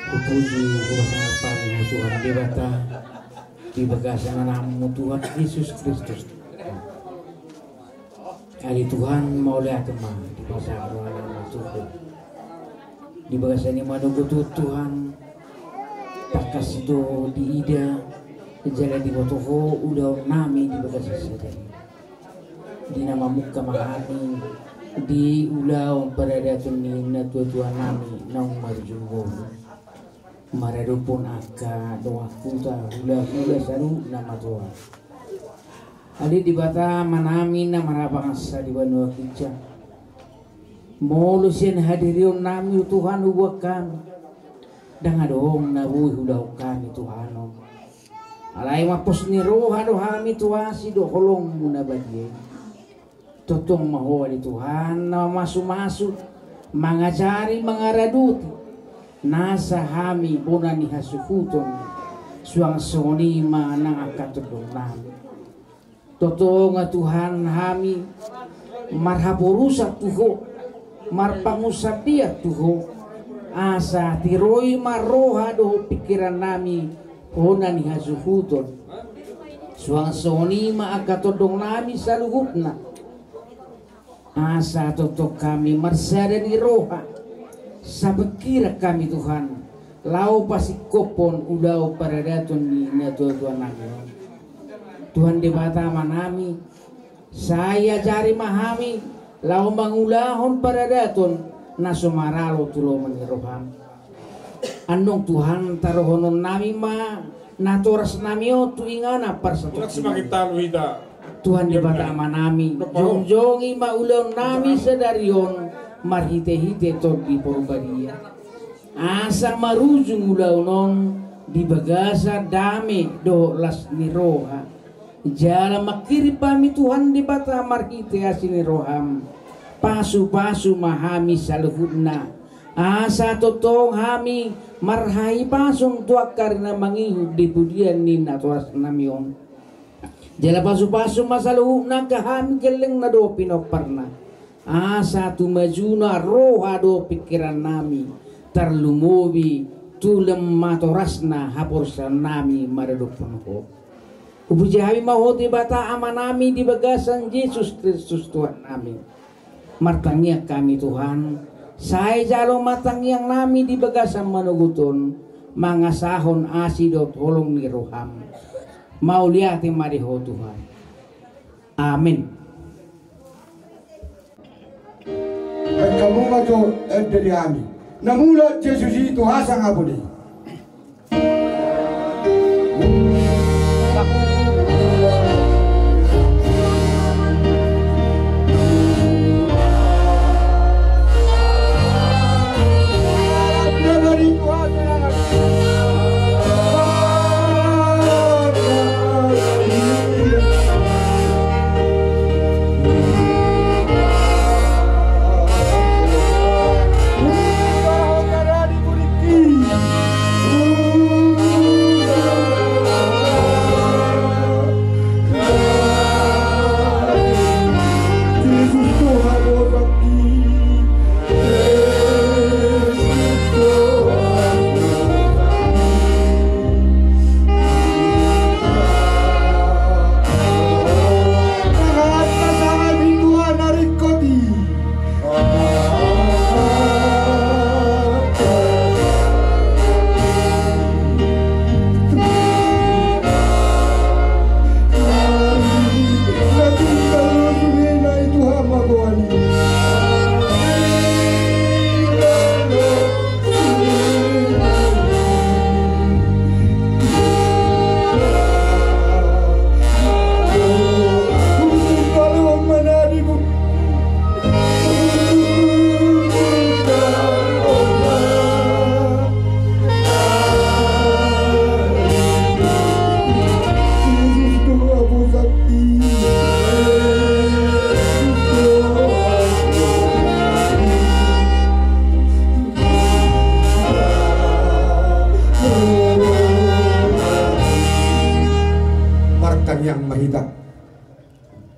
Puji kuasa Tuhan dewata di bagasan namamu Tuhan Yesus Kristus. Kali Tuhan mau lihat teman di bagasan nama Tuhan. Di bagasan ini menunggu Tuhan tak kasih do di ida jalan di botoho udah nami di bagasan sedang. Di nama muka mahani di ulau berada tuni na Tuhan nami nang marjumbo. Maradupun aka doa kuta hula saru nama Tuhan. Ali di bata manami na marapangasa di banua kica. Molusin hadirion nami Tuhan ubah kami. Dangadong na buhi hudaw kami Tuhan. Alay mapos ni roha do kami tuasi do kolong muna badye. Totong mahoa di Tuhan na masu-masu mangajari mangaraduti. Nasa hami bona ni hasukuton suang soni manang akatudong nami. Totoo nga Tuhan hami marhapurusak tuho marpangusap dia tuho asa tiroy maroha do pikiran nami bona ni hasukuton suang soni maakatudong nami sa luhutna asa totok kami marsada di roha sa pagkira kami Tuhan lau pasikopon udaw paradaton ni natutuan namin Tuhan di bata manami saya jari mahami lau mangulahon paradaton na sumaralo tulo maniroham andong Tuhan tarohonon nami ma natoras nami o tuingana parsatot Tuhan di bata manami jong-jongi maulaw nami sa darion marhite-hite to di porbadia asa marujung ulaw non di bagasa dame do las ni roha jala makiri pami Tuhan di bata marhite asini roham pasu-pasu mahami saluhudna asa totong hami marhai pasung tuak karena mangihub di budian nina tuas namion jala pasu-pasu masaluhudna kahami geleng na do pinoparna asa tumajuna roha do pikiran nami terlumubi tulem matorasna hapursan nami maradupun ho upuji hami mahoti bata amanami di bagasan Yesus Kristus Tuhan nami martangnya kami Tuhan saya jalo matang yang nami di bagasan manuguton mangasahon asidot holong ni roham mau liati mariho Tuhan amin. Kamu ngaco dari kami. Namula Yesus itu hasang apa nih?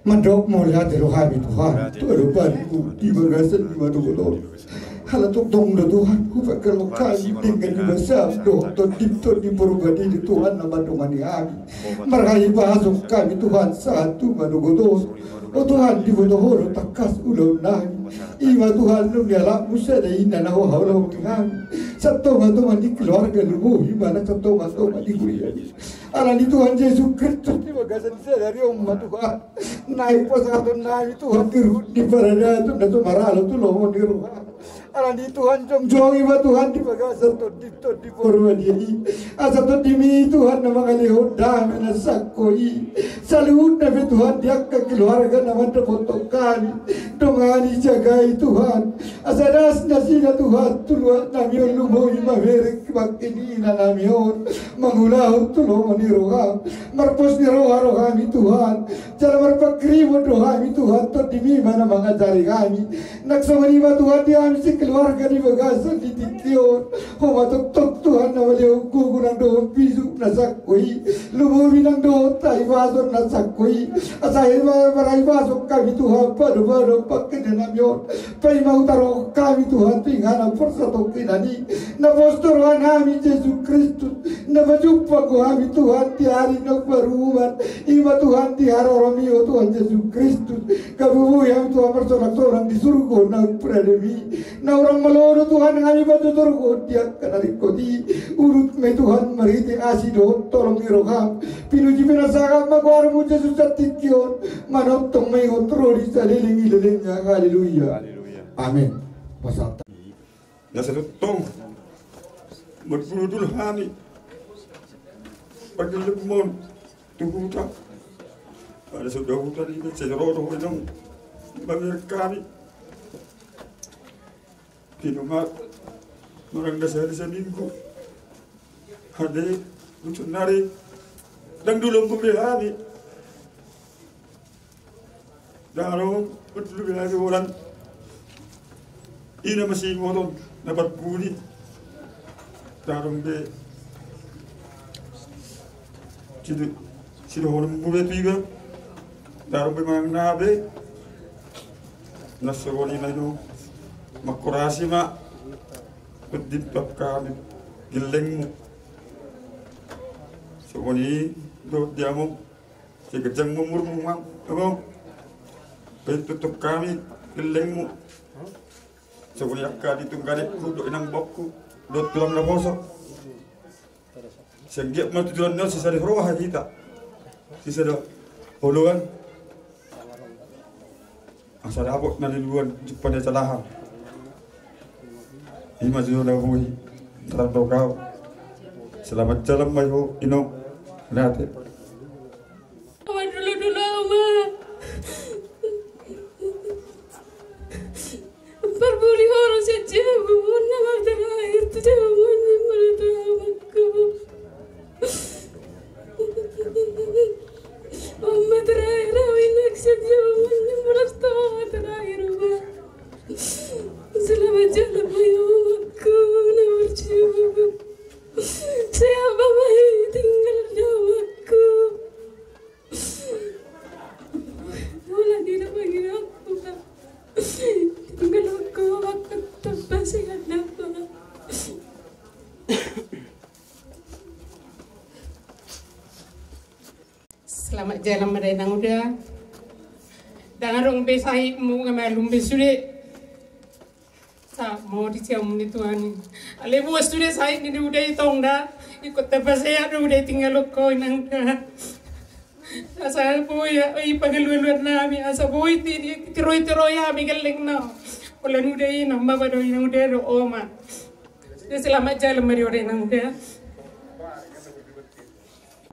Mandok mau lihat rohani Tuhan, Tuhan di bagasan di mana Halatuk dong do Tuhan, kupek kalau kami tinggal di basah do to di perubahan di Tuhan nama domani kami. Meraih bahasuk kami Tuhan satu manugodos. Oh Tuhan di bodoh takas ulau nami. Ima Tuhan lu nyala musa dai nana ho haulau kami. Satu matu mandi keluarga lubu imana satu matu mandi kuliah. Alani Tuhan Yesus Kristus di bagasan dari umat Tuhan. Naik pasatun nami Tuhan di berada tu natu maralo tu lomo di rumah. Alani Tuhan jong iba Tuhan di bagasan di porwadi. Asa tu dimi Tuhan nama kali hoda mena sakoi. Salut nabi Tuhan dia ke keluarga nama terpotokan. Dongani jagai Tuhan. Asa das nasina Tuhan tuluan nami lumo ima berek bakini nami on. Mangulah tu lomo ni roha. Marpos ni roha kami Tuhan. Jalan marpakri roha kami Tuhan. Tu dimi mana mengajari kami. Naksamani ma Tuhan dia mesti keluarga di bagasan di tikion. Homa tok Tuhan nama dia gugunan do bisu nasakoi. Lumo binang do tai vason nasakoi. Asahir marai vason kami Tuhan baru pakai dengan yon. Pai mau taruh kami Tuhan tinggal persatu kinani. Na postur kami Yesus Kristus. Na berjumpa kami Tuhan di hari nak berumat. Ima Tuhan di hari orang Tuhan Yesus Kristus. Kamu yang Tuhan bersorak-sorak di surga nak prademi. Na orang melono Tuhan kami pada surga dia kenali kodi. Urut me Tuhan meriti asido tolong dirokam. Pinuji menasakam magwarmu Yesus jatikion. Manotong me otro di saliling haleluya. Amin. Pasal. Nasa tong magpuludul hani paglimon tuhuta ada sudah hutan ini serodo itu kami kinumat orang dasar seminggu ada untuk nari dan dulu pembelani darong betul belani orang ini masih ngomong dapat budi darong be sido orang budi tiga darong be mang nabe nasawali na ino makurasi ma pagdipap kami gileng mo so wani do diamo sigajang mo murmumang ako pagtutup kami gileng mo so wani akka ditunggali kudo inang bokku do tulang na bosok sengiap matujuan no sisa di roha kita sisa do huluan asal abot na liluan pada calahan ima jino na hui terang kau selamat jalan mayu ino nate dulu ama berbuli orang saja nama terakhir tu jawabannya mereka aku Oma terakhir awak saja jawabannya mereka terakhir selamat jalan mayu aku nak berjuang siapa mayu tinggal jawabku Mula tidak bagi aku tinggal aku waktu terpaksa ada Selamat jalan merenang udah dan orang besai mu ngamalum besude sa mau dicium ni Tuhan ale buat sudah saya ni udah itong dah ikut terpaksa ada udah tinggal ko nang asa boy ay pagaluan nami asa boy ti tiroy ya migaling na wala nuda ina mabado ina udah ro oma selamat jalan mari ore nang udah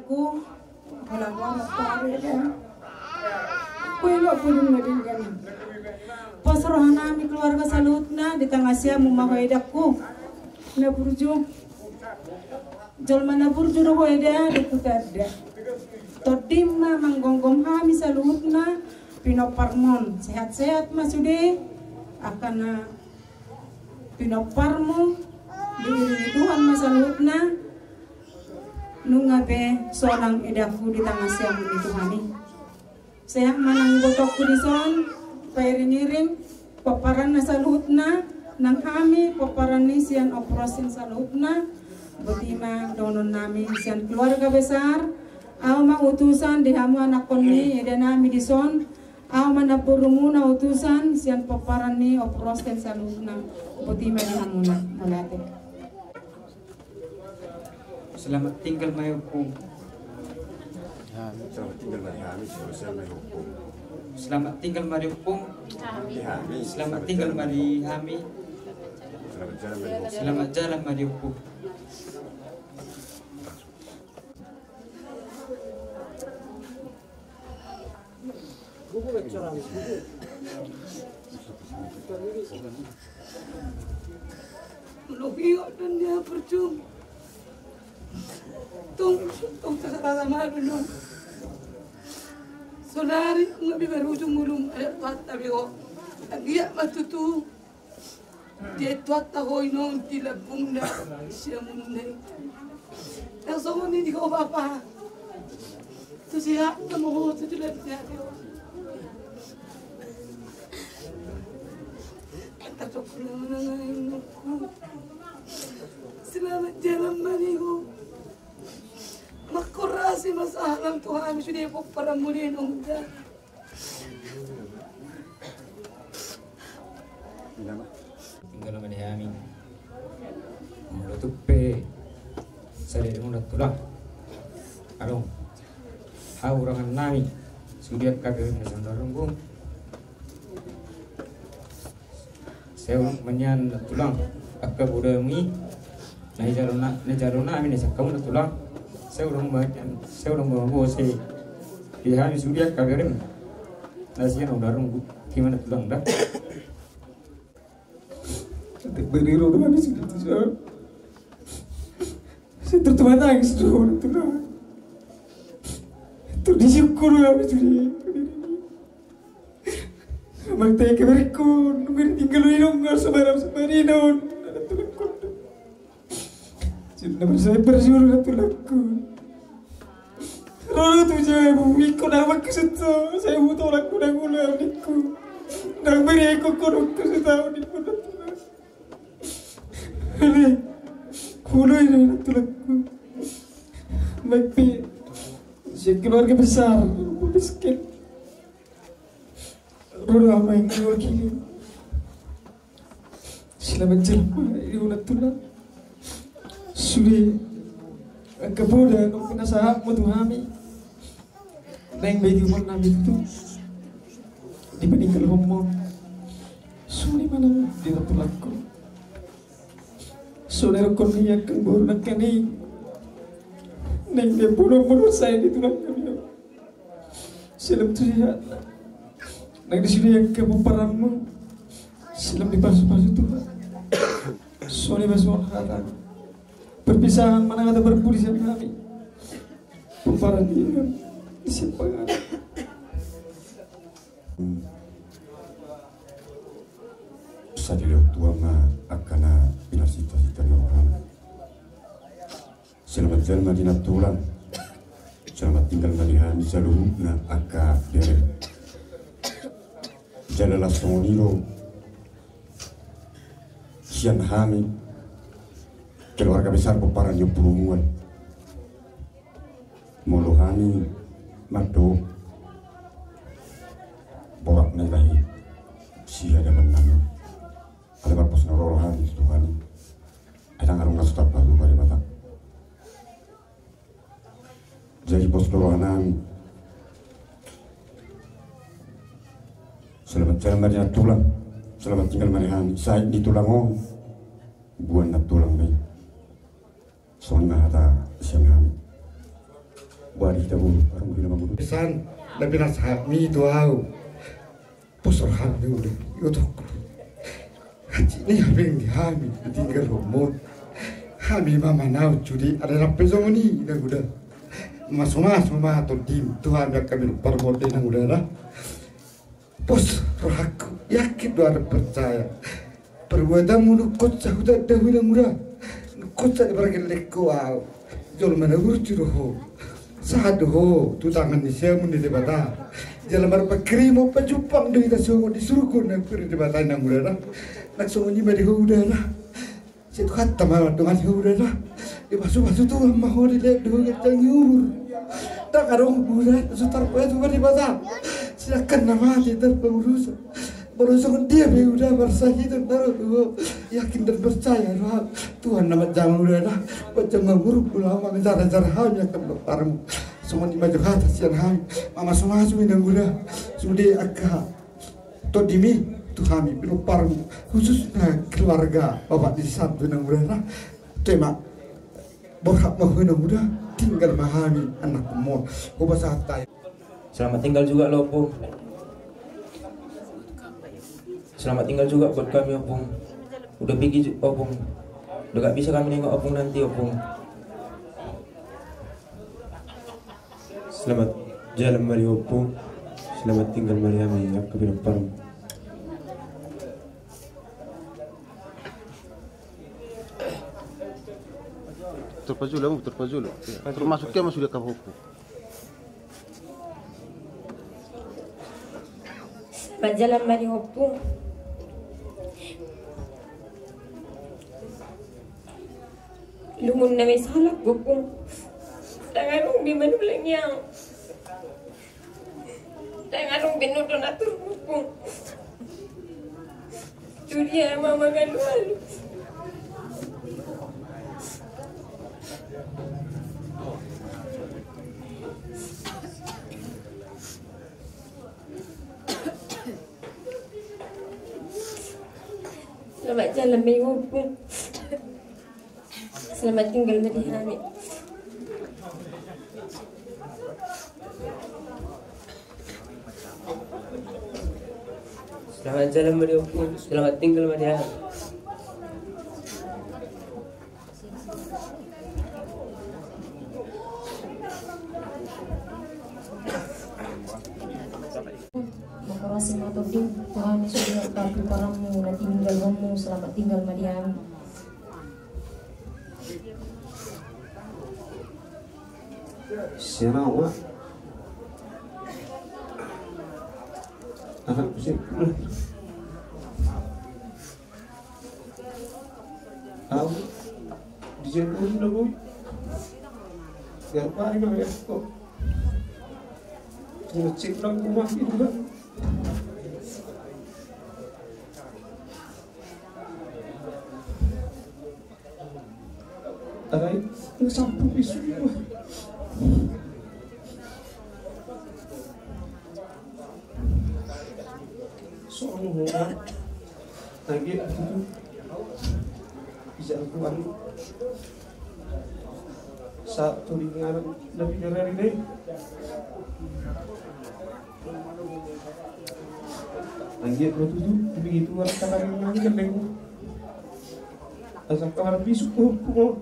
aku wala wala pare ko ilo pulung madingan pasroh nami keluarga salutna di tengah sia mumahaidaku na burju jolma na burju ro hoida dikutada todimma manggonggom hami salutna pinoparmon sehat-sehat masude akan pinoparmu diiringi Tuhan masalutna nungabe sonang edaku di tengah sia muni Tuhani sehat manang botokku di son pairingiring paparan nasalutna nang kami peparani sian operation salutna betima donon nami sian keluarga besar Auma utusan di hamu anak koni dan nami dison Auma napurumuna utusan sian peparani operation salutna betima di hamuna molate. Selamat tinggal mayuku. Selamat tinggal mari kami selesai menghukum. Selamat tinggal mari hukum. Selamat tinggal mari kami. Selamat jalan mari hukum. Melukio dan dia percuma. Tung sama dulu. Solari ngabi berujung mulung ada tuat tapi kok dia matutu dia tuat tahu inong tilabung dah siamun dah. Yang semua ni kau bapa tu siapa kamu tu jelas siapa. Tak cukup menangai aku. Selamat jalan mariku. Makurasi masalah Tuhan sudah para mulia nunggu. Tinggal mari kami. Mulut tupe. Saya mulut tulang. Kalau haurangan nami sudah kagak bisa dorong. Saya menyan tulang. Agak udah mi. Najarona kami nih kamu tulang. Saya udah mau saya pihak sudah kagarin nasihan udah runggu gimana tulang dah beriru dengan itu saya tertuan nangis dulu tulang itu disyukur habis ini makanya keberikan nunggu tinggal nunggu sebarang ada tulang kondo cinta bersama bersyukur tulangku. Lalu tu je, ikut nama kesetu. Saya butuh orang kuda-kuda niku. Nak beri ikut korang kesetu niku. Hei, kuda ini tulangku. Baik, saya keluarga besar, miskin. Roda apa yang diwakili? Selamat jalan, ini ulat tulang. Sudah kemudian kena sahab mutu kami. Neng bagi umur nabi itu dibandingkan homo. Suni mana dia tulangku. Saudara konia kembur nak kini. Neng dia bunuh saya di tulang kami. Silam terlihat. Neng di sini yang kamu paramu. Silam di pasu-pasu Tuhan. Suni basuhan haram. Perpisahan mana ada berbudi sama kami. Pemparan dia disimpangan. Sadilo tuama akana pinasita-sita orang. Selamat jalan madina tulang. Selamat tinggal malihan saluhna aka dere. Jalalah sonilo. Sian hami. Keluarga besar peparan yang perumuan. Molohani Mado borak nilai sia ada menang ada berpos norohan Tuhan ada ngarung ngasutap lalu pada batang jadi pos norohanan selamat jalan mariana tulang selamat tinggal marihan saya di tulangong buan na tulang bayi soalnya ada siang kami buat kita pun orang bila mampu Pesan lebih nasihat mi doau posor hamil udah itu haji ni habis di hamil tinggal hormon hamil mama nau judi ada apa zoni dah udah masuk mama atau tim Tuhan yang kami permodel yang udah lah pos rohaku yakin doa percaya perbuatan menukut sahudah dahulu murah nukut saja beragam lekau jual mana urjuroh Saduh, tu tangan ni siapa ni debata. Jalan berpakri mau pejupang dari tasawuf disuruh nak pergi debata nang mula. nagsunguni udara. Situ kata malah dengan udara. Di pasu-pasu tuh mau dilep dengan kacang nyur. Tak ada bulan sutar itu di mata. Silakan nama kita pengurusan. Berusaha dia udah bersahid dan taruh yakin dan percaya Tuhan nama jangan udara. Macam nguruk ulama cara-cara hanya keparmu. Semua di maju atas yang ham. Mama semua sudah udah sudah agak. Todimi Tuhan itu parmu khususnya keluarga bapak di satu yang udah tema berhak menghina muda tinggal memahami anak umur bahasa hatai. Selamat tinggal juga lo Opung. Selamat tinggal juga buat kami Opung. Udah pergi Opung. Udah gak bisa kami nengok Opung nanti Opung. Selamat jalan mari Opung. Selamat tinggal mari kami aku bilang parmu. Terpajul, termasuk dia sudah ke hukum. Berjalan mari Opung. Lumun na may salak Opung. Tanganong bimanulang yang. Tanganong binuto na Opung. Turia mama galualo. Selamat jalan mari Opung. Selamat tinggal mari kami. Selamat jalan mari Opung. Selamat tinggal mari kami. Makasih matoding Tuhan sudah bagi paramu nanti tinggal kamu selamat tinggal Mariam. Siapa awak? Anak musik. Tahu? Di sini udah boy. Siapa ini namanya kok? Musik lang rumah itu kan. Taray, nasampu piso mo. So, ano mo nga? Lagi, bisa aku anu sa tulingan lebih dari ini. Lagi, begitu begitu orang katakan lagi kendeng. Asal kamar bisu ko.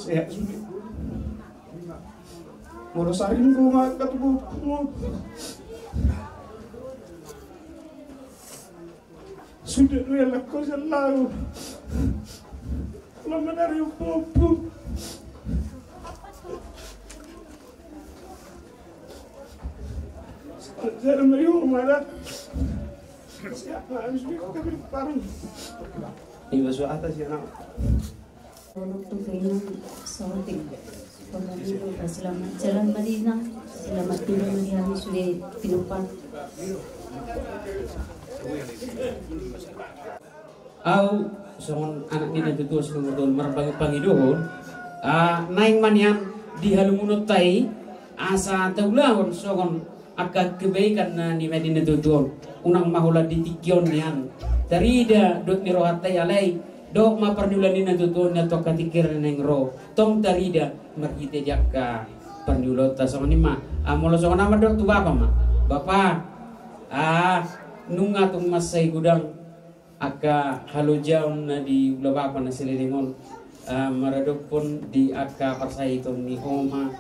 Saya sudah murasain ko nga katubo mo. Sudah dua laku selalu kalau menarik popo saya meriu mana siapa habis kami parung ini masuk atas ya nak. Untuk keinginan sorting pembantu selamat jalan Madinah selamat tinggal di hari sudah tinupan. Au songon anak ni nanti tua sebelum betul merbang pangidohon naing manian di halumunut tai asa taulahon songon akan kebaikan na ni Madinah tutuon unang mahula di tikion nian tarida dot ni rohatai alai dok ma pernulan ni tutuon na to katikir neng ro tong tarida marhite jakka pernulota songon ni ma amolo songon nama dok tu bapa ma bapa nunga tung masay gudang aka halujau na di ula bapa na sililingon maradok pun di aka parsay itong ni Homa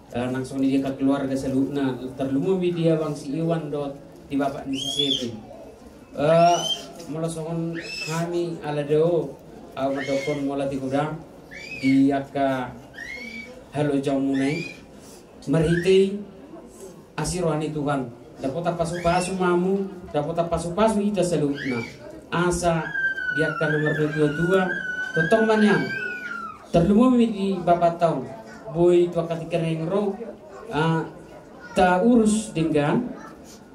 langsung dia ke keluarga selupna terlumumi dia bang si Iwan dot di bapak ni si Sepi molosongon kami ala deo madokon mola di gudang di aka halujau munai marhite asirohani Tuhan dapat pasu-pasu mamu dapat pasu-pasu ita selupna asa dia akan nomor 22 totong manyang terlumumi di bapak tahun boy tua ketika nengro tak urus dengan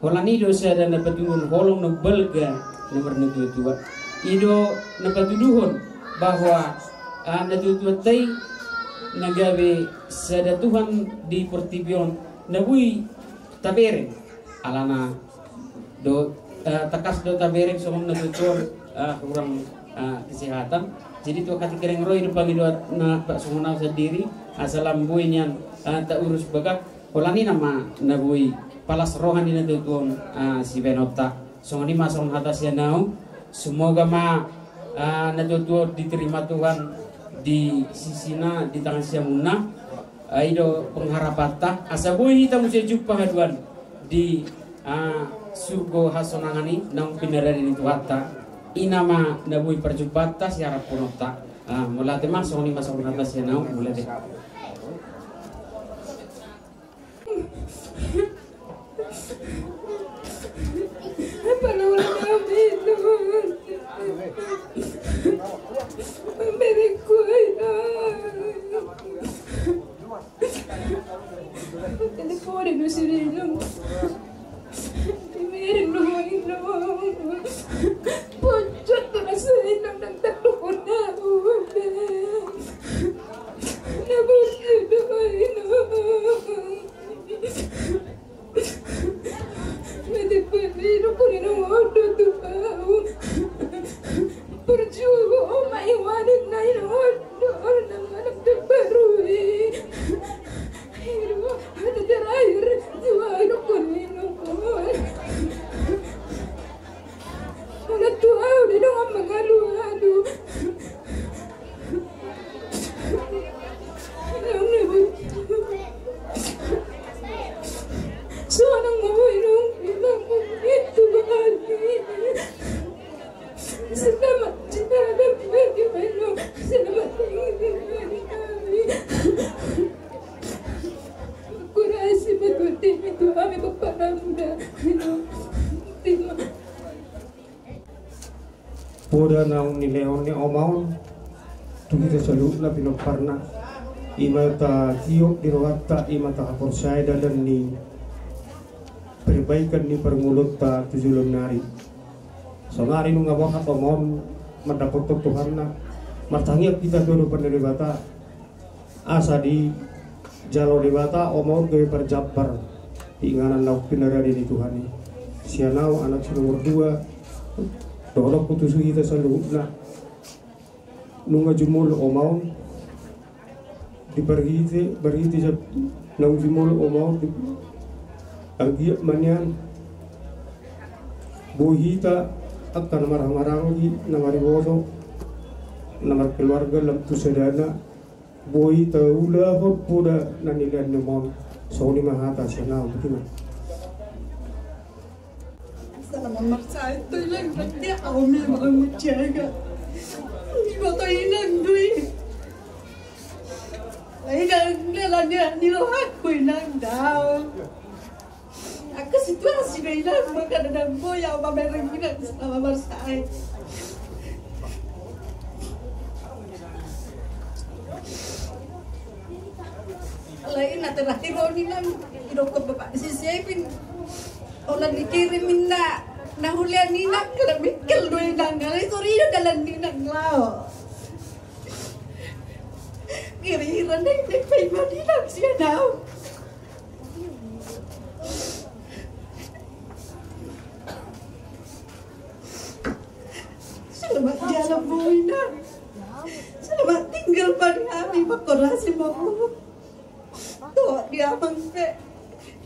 holani dosa dan dapat tungun holong no belga nomor 22 ido dapat tuduhon bahwa na 22 tay nagawe sada Tuhan di Portibion nabui tabereng alana do takas do tabereng somong natutur kurang kesehatan jadi tuh kati kereng roy pagi do na pak sumuna sendiri asalam buinyan tak urus bagak holani nama nabui palas rohani natutur si benota songoni masong atas yanau semoga natutur diterima Tuhan di sisina di tangan siamuna aido pengharapata asa boy kita mesti jumpa haduan di surgo hasonangani nang pinarari itu hatta inama nabui perjumpata siara punota mulai masuk ni masuk atas ya nau mulai deh apa nama itu Ameriku telefone do sirino Miren no Pucot na sa inang ng tatlo na ube Nabusido Mede pamiro ko rin ang odo tupaw Perjugo maiwanin na inodo ng anak na barui Hiro, ada terakhir Diwaro ko rin Wala tuaw din ang mga luhado Sanang mawinong ilang ito bahali Salamat sinalam bagaimana Salamat tingin kami Kurasi betul itu kami berpanamuda Terima Poda naung ni leon ni omaun tu kita selalu la pinok parna ima ta tiok di rawata ima ta kaporsay dalan ni perbaikan ni permulut ta tujulun nari so nari nung ngabok at omaun mendapot Tuhan na martangiap kita dulu peneribata asa di jalo dibata omaun gawe perjabar inganan lauk pinarari di Tuhan ni sianau anak si nomor 2 Dolo putus kita selalu na nunga jumul omau di berhiti jab nung jumul omau di agiat manyan buhita akan marang-marang di namari boso namar keluarga lam tu sedana buhita ula hot puda nanilan nemon soni mahata senau betul. Salamat sa ito lang pati ako may mga mutyaga. Hindi ba kayo nagdoy? Ay naglalagyan niluhat ko lang daw. Ako situasi na ilang magkadadang ko yaw mamerang minang sa mamarsay. Alain na tira-tiro nilang inokot bapak sisipin. Orang dikirimin na hulian ninak kena mikil dua dangal itu rio dalam ninak lao. Kira-kira nek pay madinak siya daw. Selamat jalan buhay na. Selamat tinggal pada kami makorasi mo. Tuh dia mangpe.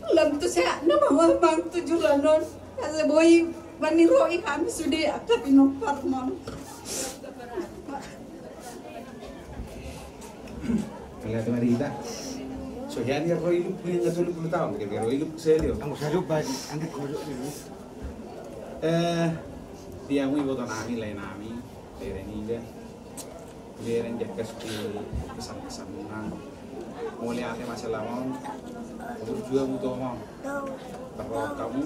Lam tu saya nama bang tujuh lanon. Kasi boy maniroi kami sudah akap inopar mon. Kalian teman kita. So ya dia roi lu punya nggak 10 tahun. Kira roi lu serio. Ang sajuk bagi angkat kodok ini. Dia mau ibu nami lain nami. Dereni dia. Deren jakas di kesan-kesan nang. Mulai ada masalah mon. Terus juga butuh mau bahwa kamu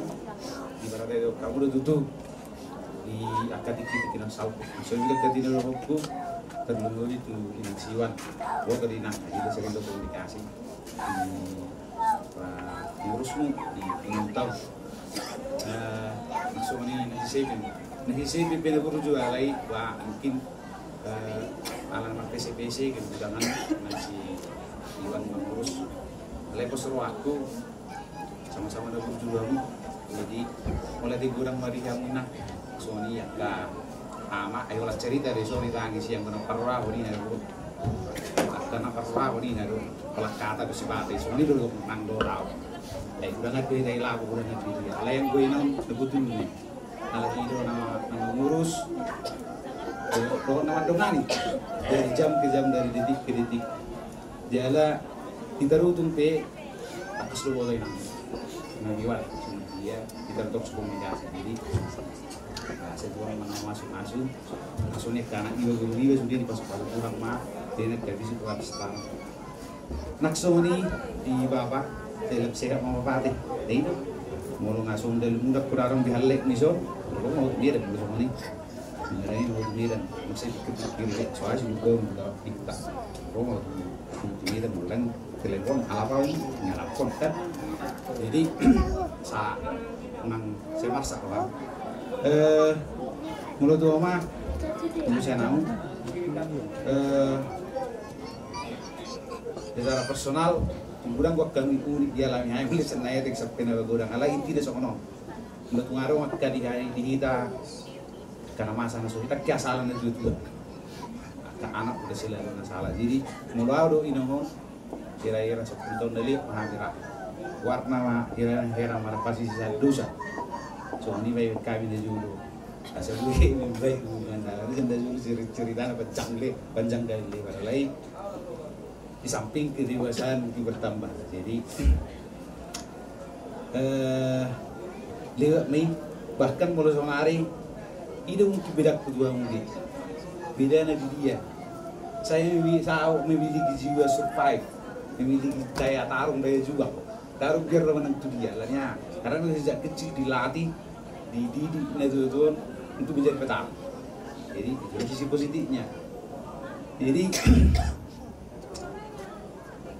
ibaratnya kamu udah tutup di di akadiki ng salpo. So juga katina ko terlalu itu inang siwan. Gua kadina jadi sering komunikasi. Ngurus mo di pinuntaw. So ni nahisipin pinaguro juga alay wa mungkin alang ng PCPC kemudian si Iwan mengurus. Alay po seru aku sama-sama nabur juga mo. Jadi mulai digurang marihamu na Sony ya ka ama ayo lah cerita dari Sony tangis yang kena parwa ini naru kena parwa ini naru pelakata ke sibate Sony dulu nang dorau udah ngerti dari lagu udah ngerti dia lain gue nang debutin ini ala hidup nama ngurus nama dongani dari jam ke jam dari detik ke detik jala kita rutun pe atas lu boleh nagiwan dia kita terus komunikasi jadi saya buang masuk maksudnya karena ibu guru dia sudah dipasok pada kurang mah dia nak jadi situ habis setang nak Sony di bapak dalam sehat mau bapak deh itu mau ngasih dari muda kurang dihalek nih so mau dia dan belum Sony sebenarnya mau dia dan masih kiri soalnya juga muda kita mau dia dan mulai telepon alapau nyalapon kan jadi sa nang semarsa orang mulut oma saya nau secara personal kemudian gua kami unik dia lah yang boleh senaya tek sampai naga godang ala inti desa kono mulut ngaruh maka di kita karena masa nasu kita kiasalan itu anak udah selalu salah jadi mulai do inomo kira-kira 10 tahun dari menghadira warna hera marapasi sisa dosa so ini baik kami di dulu asal gue baik hubungan dalam itu sudah cerita panjang kali lebar lain di samping kedewasaan mungkin bertambah jadi lewat Mei bahkan mulai sama hari itu mungkin beda kedua mungkin beda nabi dia saya memiliki jiwa survive memiliki daya tarung daya juga tarung biar menang itu dia lahnya karena sejak kecil dilatih dididik itu untuk menjadi petang jadi itu sisi positifnya jadi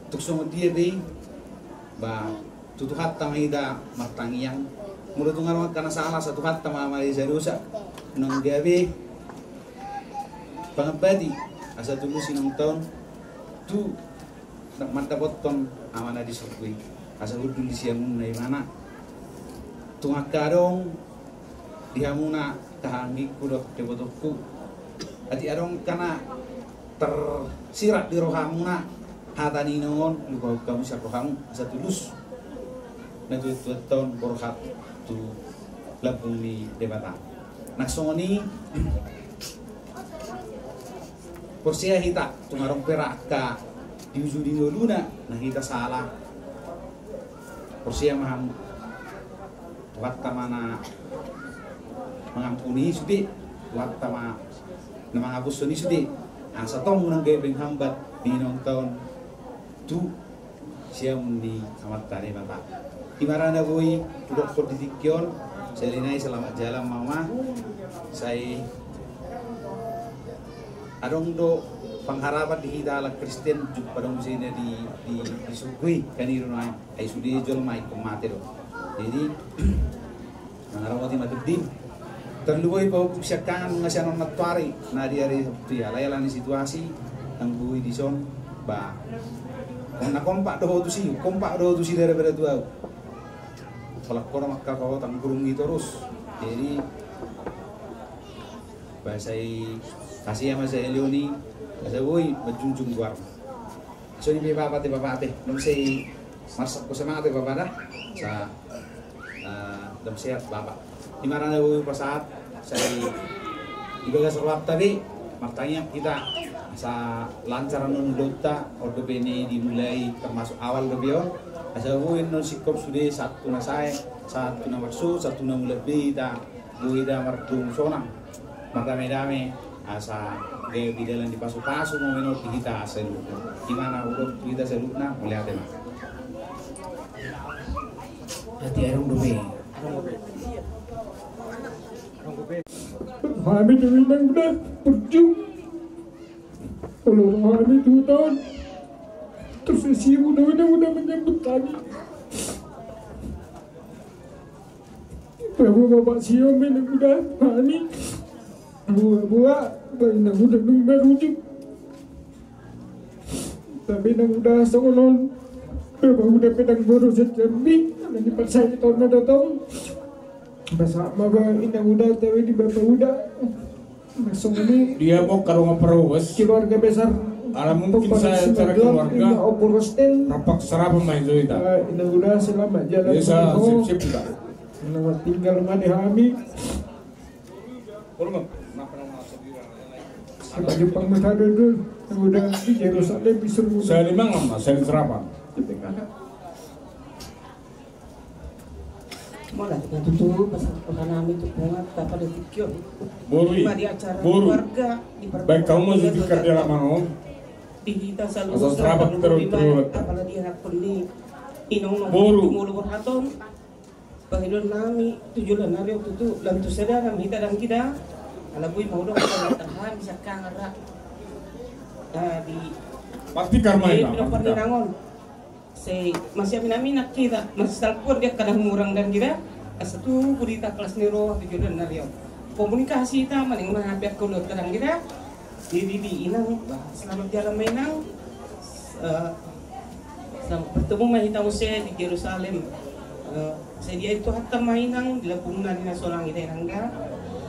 untuk semua dia deh bah tutup hatta mahida martangiang mulut tungan karena salah satu hatta mamari dosa nang gawe pangabadi asa dulu sinong tahun tu nak mata potong amana di surgui asa udul di siamun na mana tungakarong dihamuna tahangi kudok debotokku ati arong kana tersirat di rohamuna hatani non lupa kamu siap rohamu asa tulus na tu tahun borhat tu labung ni debata nak Sony porsia hita tungarong peraka diujudi luna nah kita salah porsia maham waktu mana mengampuni sudi waktu mana mengabus suni sudi asa tong nang gebeng hambat di nonton tu siam di amat tani mata imarana boy tudok koditikion selinai selamat jalan mama saya adong do pengharapan di kita ala Kristen pada musimnya di sugui kaniro na ay sudi jol mai kemate do jadi mangaraw ti matubdin terluoy pa siyakan nga siya nang natwari na di ari ti alayalan situasi ang buhay di son ba kung nakompak do si dari pada tuaw palak ko na makakaw tang gurung terus jadi bahasai kasih sama saya Leoni saya boy berjunjung luar so ini bapak nom say masak ko sama ate bapak dah sa dam sehat bapak di mana na boy pasat saya ibaga serwap tadi martanya kita sa lancaran nun dota ordo bene dimulai termasuk awal lebih asa boy non sikop sudah satu na saya satu na maksud satu na mulai beda boy da martung sonang dame asa gaya di dalam di pasu-pasu mau menor kita selu gimana udah kita selukna mulai ada hati arung dobe kami diundang udah berjung. Kalau kami 2 tahun, terus si udah menyambut kami. Bahwa bapak siom yang udah kami, buah yang udah nunggu rujuk. Tapi yang udah sekolon, bahwa udah pedang baru sejambi, dan dipaksa tahun datang. Basa maga inang udah tewe di bapak udah langsung ini dia mau kalau ngeperus keluarga besar ala mungkin saya cara keluarga rapak serap main itu itu inang udah selamat jalan bisa sip juga selamat tinggal mana kami kita Jepang Mesir dulu udah di Yerusalem disuruh saya di mana mas saya di Serapan Mola kita tutup pasal kami itu bunga apa ada tikyo. Buru. Keluarga baik kamu mau jadi kerja lama om. Di kita selalu asal Serapan terus apalagi anak peni inong Buru. mulu berhaton. Pahidon nami tujuan hari itu lantu sedar kami kita dan kita alabui mau dong kalau terhan bisa kangara di pasti karma itu. Masih amin kita masih telepon dia kadang murang dan kita satu berita kelas nero tujuan nario komunikasi kita maning menghapus kalau kadang kita di inang selamat jalan mainang selamat bertemu mahita usai di Yerusalem saya dia itu hatta mainang di lapungan di nasional kita nangga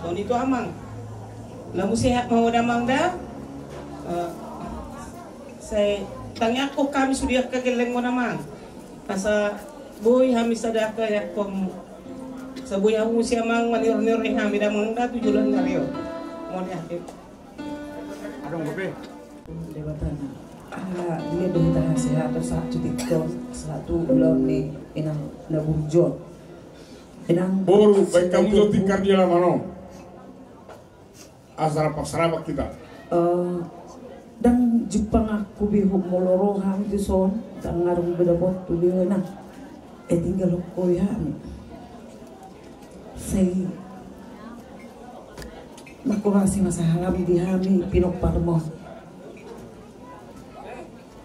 tahun itu amang lalu sehat mau damang dah saya tanya aku kami sudah kegeleng mo naman asa boy kami sada kaya kom sa boy aku siya mang manir-nir kami damang da tujuan nario mo ni akit adong gobe debatan dia bentar sehat satu tiktok satu bulan ni inang nabunjo inang buru baik kamu so tingkar dia lama no asal pak kita dan Jepang aku bihuk moloro ham itu son dan ngarung beda bot tu biho na tinggal ko ya saya makurasi masalah di hami pinok parmo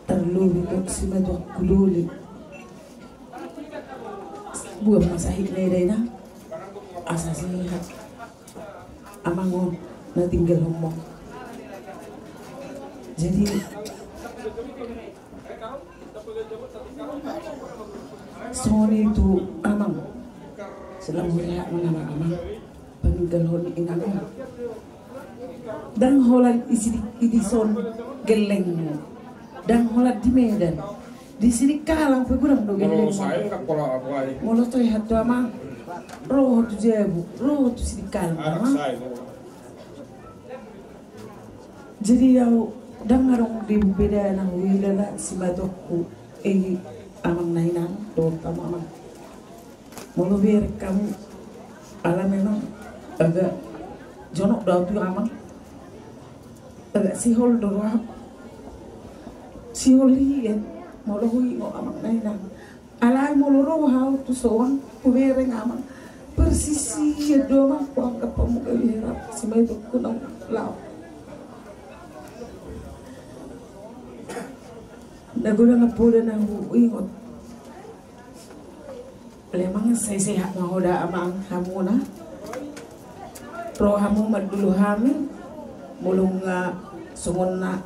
terlalu itu sima tu kululi buat masahit na asasihat amangon na tinggal homo. Jadi Sony itu amang sedang melihat menama amang peninggal honi inang dan holan isi son geleng dan holan di Medan di sini kalang pegurang do geleng molo to hatu amang roh tu jebu roh tu sini kalang amang jadi yau dangarong di beda na wilala si madokku amang nainang do tamamang molo biar kamu ala memang agak jonok daw tu amang agak sihol do rap sihol liyan molo hui mo amang nainang ala molo ro hau tu soang pubereng amang persisi ya do mang ko ang kapamuka hirap si madokku nang lao Nagula nga po na ingot. Lemang saya sehat mahoda amang hamu na. Pro hamu madulu hamu. Mulung nga sungon na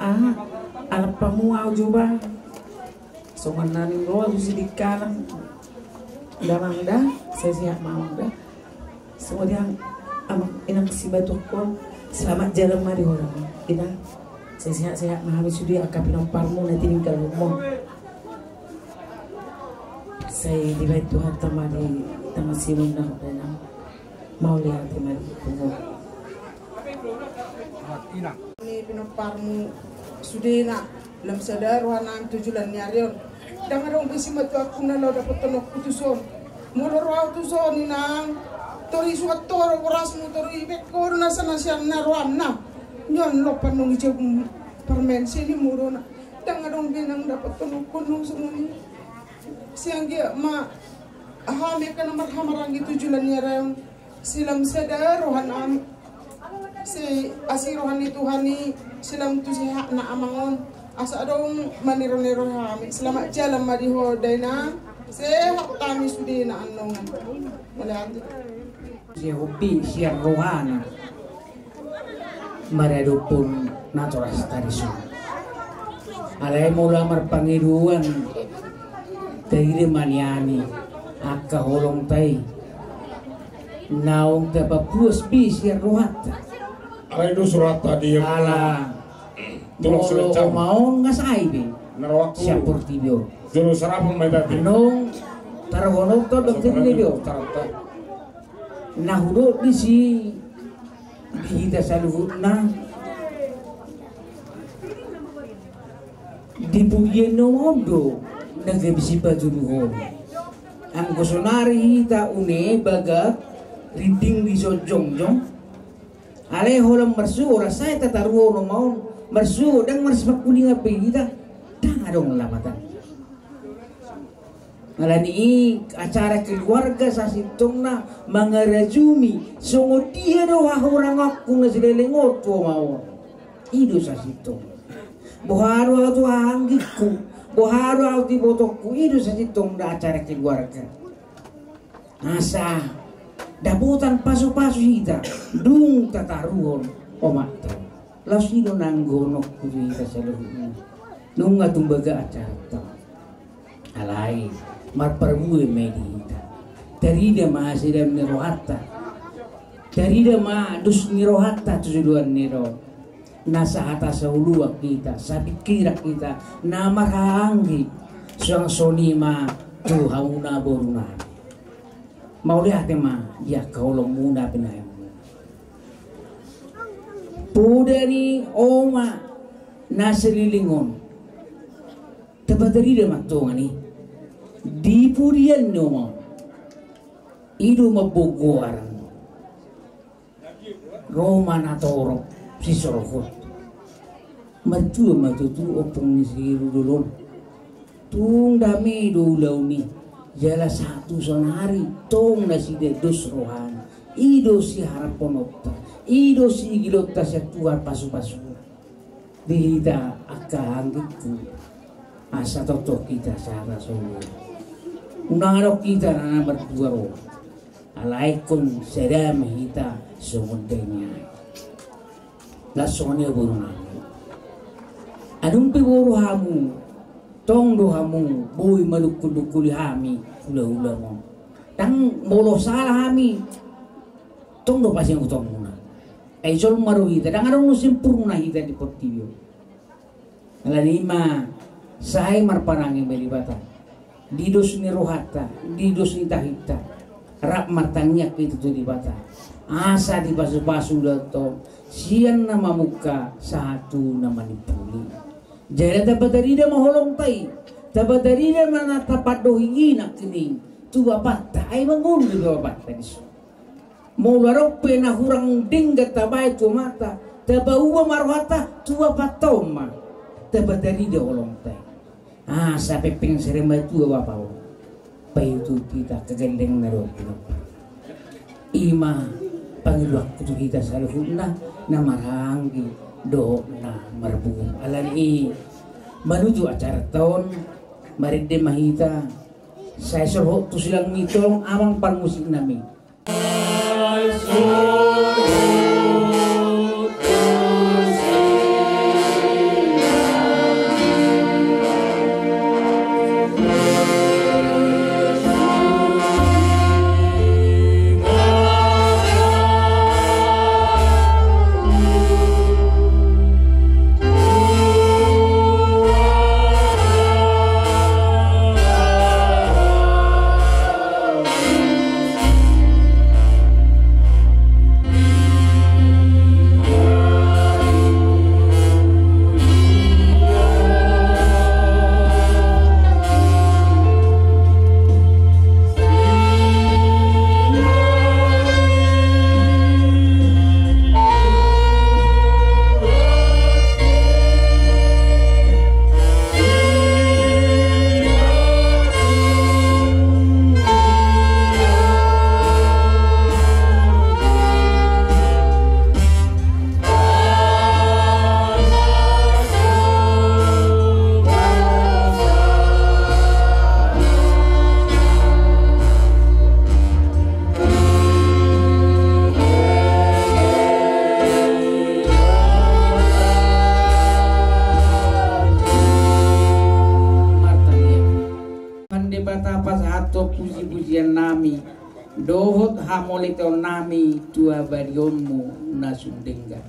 alap pamuaw juba. Sungon na ning roa susidikalang. Damang da saya sehat mahong da. Sungon yang amang inang sibatok ko. Selamat jalan mari orang. Inang saya sehat mahami sudah akap parmu nanti tinggal rumah. Saya dibayar Tuhan tamari tamasimun na dan mau lihat tamari tunggu. Ini pinaparmu sudah nak lam sadar wanang tujuan nyarion. Dangan orang bisi matu aku na dapat tonok putuson. Mula roa putuson inang. Tori suat toro rasmu tori bekor nasa nasian naruan na. Nyon lopan nung ijab permen sini murona tanga dong binang dapat kunung semua siang dia ma ahami kana marhamarang gitu julannya rayong silam sadar rohan am si asirohani Tuhani silam tu sehat na amangon asa dong maniro-niro kami selamat jalan madiho daina sehat kami sudah na anong melihat si hobi si rohana maradupun naturas tarisu alay mula marpangiruan tairi maniani akka holong tay naong tapapuas bi si rohata alay do surata dia ala Molo mau ngasai be siapur tibio juru sarapun may dati nong tarawono to dokter tibio nahudo di si kita saluhutna dibuyen no mondo nagabisi baju nuhon ang gusonari hita une bagat riding di sojong-jong ale holam mersu ora saya tataruo no maun mersu dan mersepak kuning apa kita dah dong lamatan ngalani acara keluarga sasitongna mangarajumi songo dia do orang aku ngasilelengot to mau ido sasitong boharu tu anggiku boharu di botokku ido sasitong da acara keluarga asa daputan pasu-pasu hita dung tataruhon omata lasino nanggono kuri kita saluhnya nunga tumbaga acara alai marparmue medita darida ma sidam nirohatta darida ma dus nirohatta tujuan niro nasahata saulua kita sabikira kita nama hanggi sang sonima tuhauna boruna mau lihat ma dia kaulong muna pinay pudari oma nasililingon tabadarida matonga ni di purian nyomo idu mabogoaran Roma natoro si sorokot maju matutu opong nisiru dulon tung dami do launi jala satu sonari tong nasi de dos rohan ido si haraponopta ido si igilota sa tuar pasu-pasu dihita akahangiku asa toto kita sa rasul unang arok kita na berdua ro alaikon sedam hita sumundenya lasonya burung anung piburu hamu tong do hamu boy malukul-lukuli hami ula-ula mo tang molo salah hami tong do pasang utong muna ay sol maru hita dang arong nusimpurna hita di portibio alanima say marparangi melibata didos ni rohata didos ni tahita rak martangyak itu tuh di bata asa di pasu-pasu dato sian nama muka satu nama dipuli jadi dapat dari dia maholong tai dapat dari dia mana tapat dohi inak ini tu bapak tai bangun di bapak tadi mau larok pena hurang dinggat tabai tu mata tabau marwata tu bapak toma dapat dari dia holong tai sampai peng seremba tu bapak itu kita kegendeng naro ima pangiluak kutu kita saluhuna na maranggi do na marbung alani menuju acara tahun maride mahita saya suruh tu silang mitong amang pan musik nami dohot hamolito nami tua barionmu nasundengga.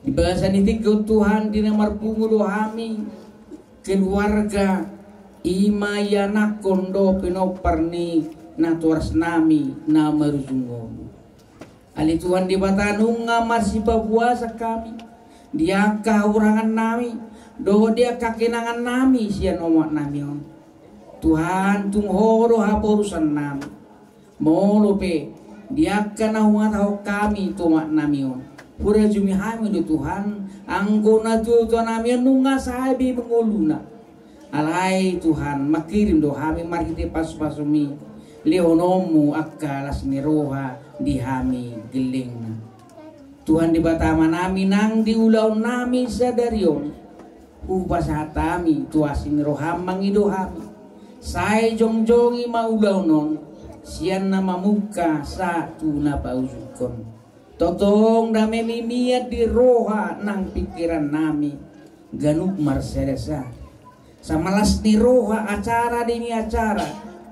Di bahasa nitigo Tuhan di nomor pungulo hami keluarga ima yanak kondo pinoparni natuars nami na marujungon. Ali Tuhan di batanung masih puasa kami dia kaurangan nami doh dia kakenangan nami sian omak nami on. Tuhan tunghoro haporusan nami molope dia kana huatau kami tomak nami on. Pura jumi hami do Tuhan anggona tu nami nunga sahabi menguluna. Alai Tuhan makirim do hami markite pas-pasumi leonomu akalas niroha di hami gelingna. Tuhan di batama nami nang di ulau nami sadarion upas hatami tuasin roham mangido hami sai jongjongi maulau non sian nama muka satu na pausukon totong dame mimiat di roha nang pikiran nami ganuk marseresa samalas ni roha acara dini acara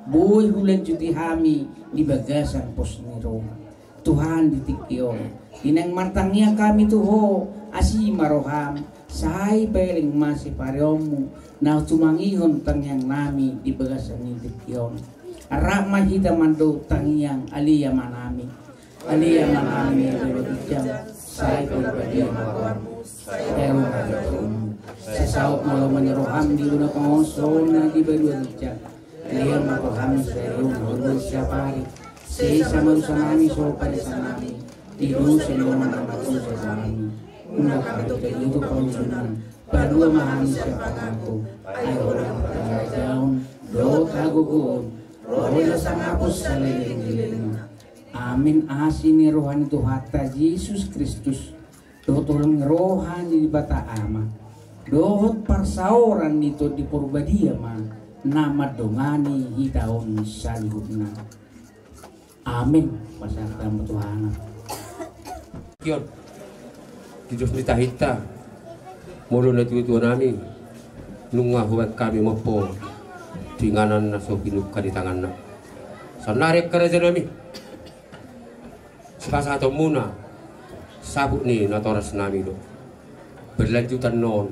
boy hulan cuti hami di bagasan pos ni roha Tuhan ditikion inang martangnya kami tuho asima roham sai peling masih pariomu na tumangihon tangyang nami di bagasan ni tikion arap mahita mando tangyang aliya manami jam sai pribadi mawarmu saya sesaut malu menyeroham di luna pengoso na di berdua jam aliya maroham saya urus siapa hari saya sama usanami so pada sanami tiru selama namatu sesami undang itu jadi itu pengusunan berdua mahami siapa aku ayo orang jauh do tagugun rohnya sang hapus saleng. Amin asini rohani Tuhata Yesus Kristus do tolong rohani di bata ama dohot parsauran itu di purbadia ma nama dongani hitaon salihutna. Amin pasal nama Tuhan. Kion Dios nitahita mulu na tuwa nami nunga huwag kami mapo tinganan na so pinuka di tangan na sanarek kerajaan nami sepasa atau muna sabuk ni natoras nami do berlanjutan non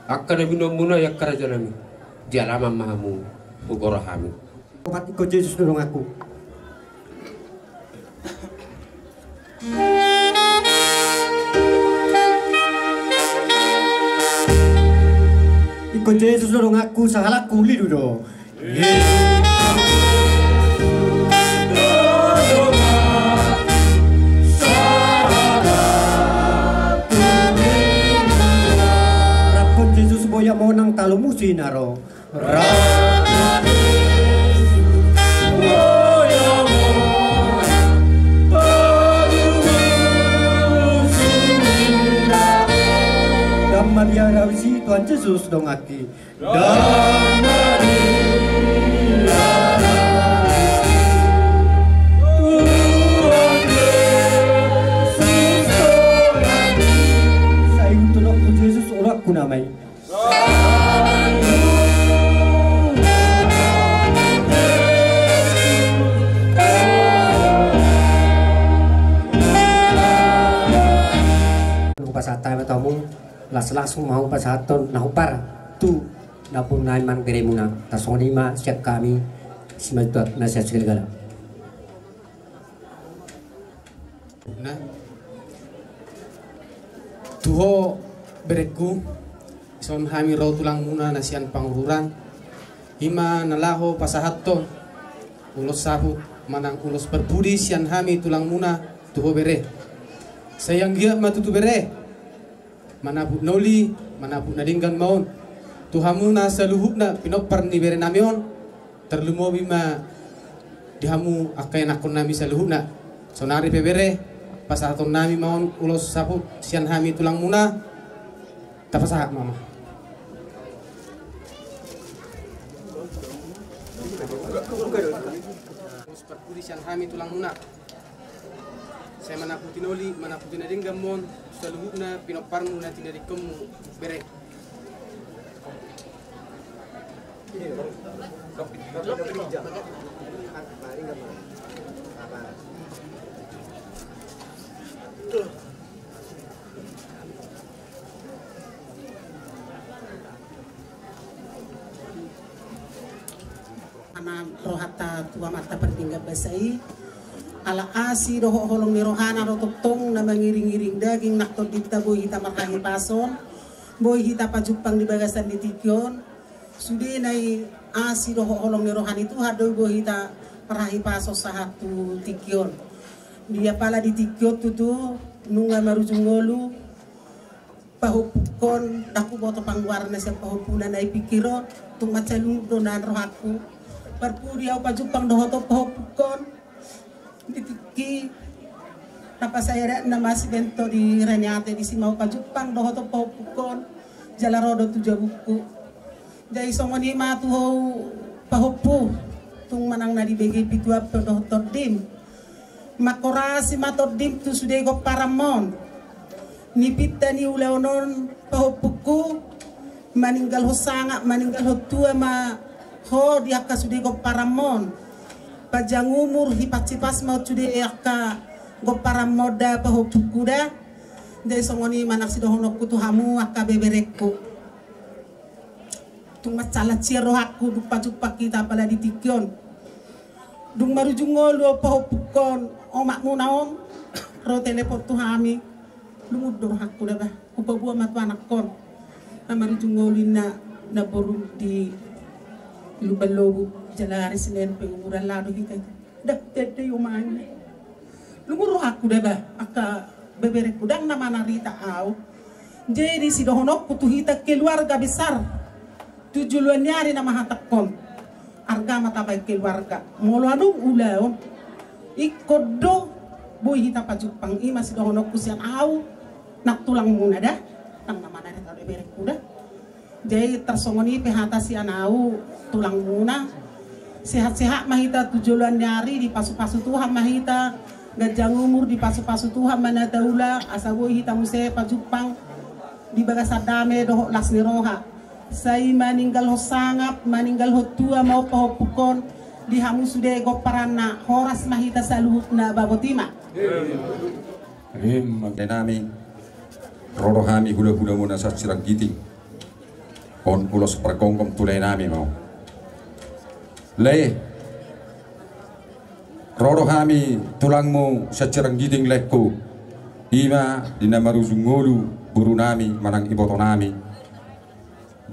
akan nabi no muna ya kerajaan nami di alaman mahamu ugorahami obat ikut Yesus dorong aku ikut Yesus dorong aku salah kuli dulu Boya mo nang talo mo sinaro Maria Rawsi Tuhan Yesus dong aki saya tulok ku Yesus urak ku namai pasatay matamu langsung mau pasaton nahupar tu napun naiman geremuna tasonima siap kami simat nasihat segala nah tuho bereku son hami raw tulang muna nasian pangururan hima nalaho pasahaton ulos sabut manang ulos berbudi sian hami tulang muna tuho bere sayang gia matutu bere manabut noli manabut nadinggan maun tuhamuna saluhupna pinopar ni bere namion terlumobi ma dihamu akai nakon nami saluhupna sonari pebere pasaton nami maun ulos sabut sian hami tulang muna tapasahak mama perpudi sian hami tulang muna saya manaputi noli manaputi nadinggan maun saluhupna pinoparmu nanti dari kamu bere Ana rohata tua mata pertinggal basai ala asi roho holong ni rohana rototong na mangiring-iring daging nakto dita boy hita markahi pason boy hita pajupang di bagasan di tikyon sudi nai asi roho holong ni rohan itu hadoy boy hita parahi paso sahatu tikyon dia pala di tikyon tutu nunga marujungolu pahupukon aku boto pangwarna sa pahupunan ay pikiro tung macalung donan rohaku parpuri au pajupang dohoto pahupukon ditiki napasayara na masibento di renyate di simau pajupang dohoto pahupukon jalarodo tujabuku jai songoni matu hau pahupu tung manang na di BG pituap dohoto dim makorasi mator dim tu sudego paramon nipita ni uleonon pahupuku maninggal hosanga maninggal hotua ma ho diaka sudego paramon pajang umur hipacipas mau cude eka go paramoda pahupukuda de songoni manak sidohono kutu hamu aka beberekku tung macala ciro aku dupa jupa kita pala di tikyon dung marujungolo pahupukon omak munaon ro telepon tu hami lumudor aku dah upabua matu anak kon na marujungolin na boru di lubalobu jalari sinen pe umuran lado kita dak tete yumani lumuro aku dah aka beberek kudang na manarita au jadi si dohonok kutu hita keluarga besar 7 nyari na mahatakon arga mata baik keluarga molo anu ulaon ikodo boy hita pajupang i masih dohonok kusian au nak tulang muna dah nang nama ada tau beberek kuda jadi tersongoni pehata si anau tulang muna sehat-sehat mahita 7 nyari di pasu-pasu Tuhan mahita gajang umur di pasu-pasu Tuhan mana taula asa boy hita muse pajupang di bagasadame dohok lasni roha saya maninggal ho sangap maninggal ho tua mau pahopukon di hamu sude go parana horas mahita saluhutna babotima nami rodohami hula-hula muna sa sirang giting on ulos perkongkom tulay nami mau le rodohami tulangmu sa sirang giting lekko ima dinamaruzungolu buru nami manang iboto nami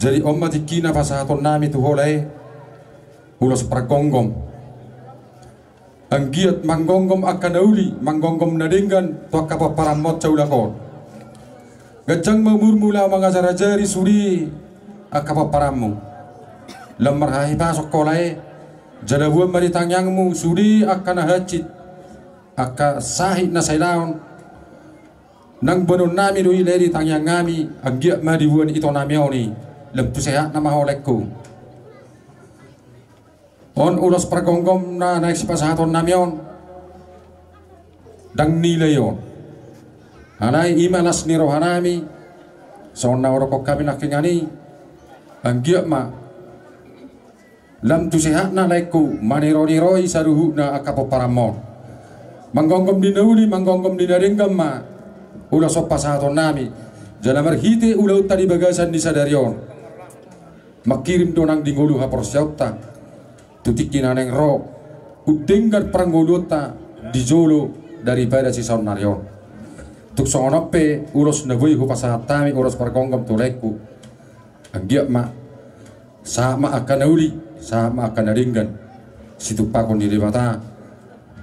jadi omma tikina pasahaton nami tu holay ulos perkongkom ang giat manggongkom akan nauli manggongkom nadinggan tuak kapal paramot caulakon gajang memurmula mangajar-ajari suri akapa paramu lemar hahi pasok kolai jadabuan maritangyangmu suri akan hacit aka sahid na sailaon nang benon nami doi leri tangyang ngami agiat madibuan ito nami oni lem tu sehat nama holekku on ulos pergonggom na naik sepasahaton nami on dang nilai on anai imanas ni rohanami sonna orokok kami nakingani anggiak ma lam tu sehat na laiku maniro-niroi saruhu na akapo paramon manggonggom dinauli manggonggom dinaringgam ma ula sopa sahaton nami jana marhite ulau tadi bagasan di sadarion makirim donang dingulu hapor siauta tutikin aneng ro udenggar pranggolota di jolo daripada si saun narion tuk songonope ulos nabui hupasahatami ulos pergonggom tuleku anggiak ma sama akan nauli sama akan naringgan situ pakon diribata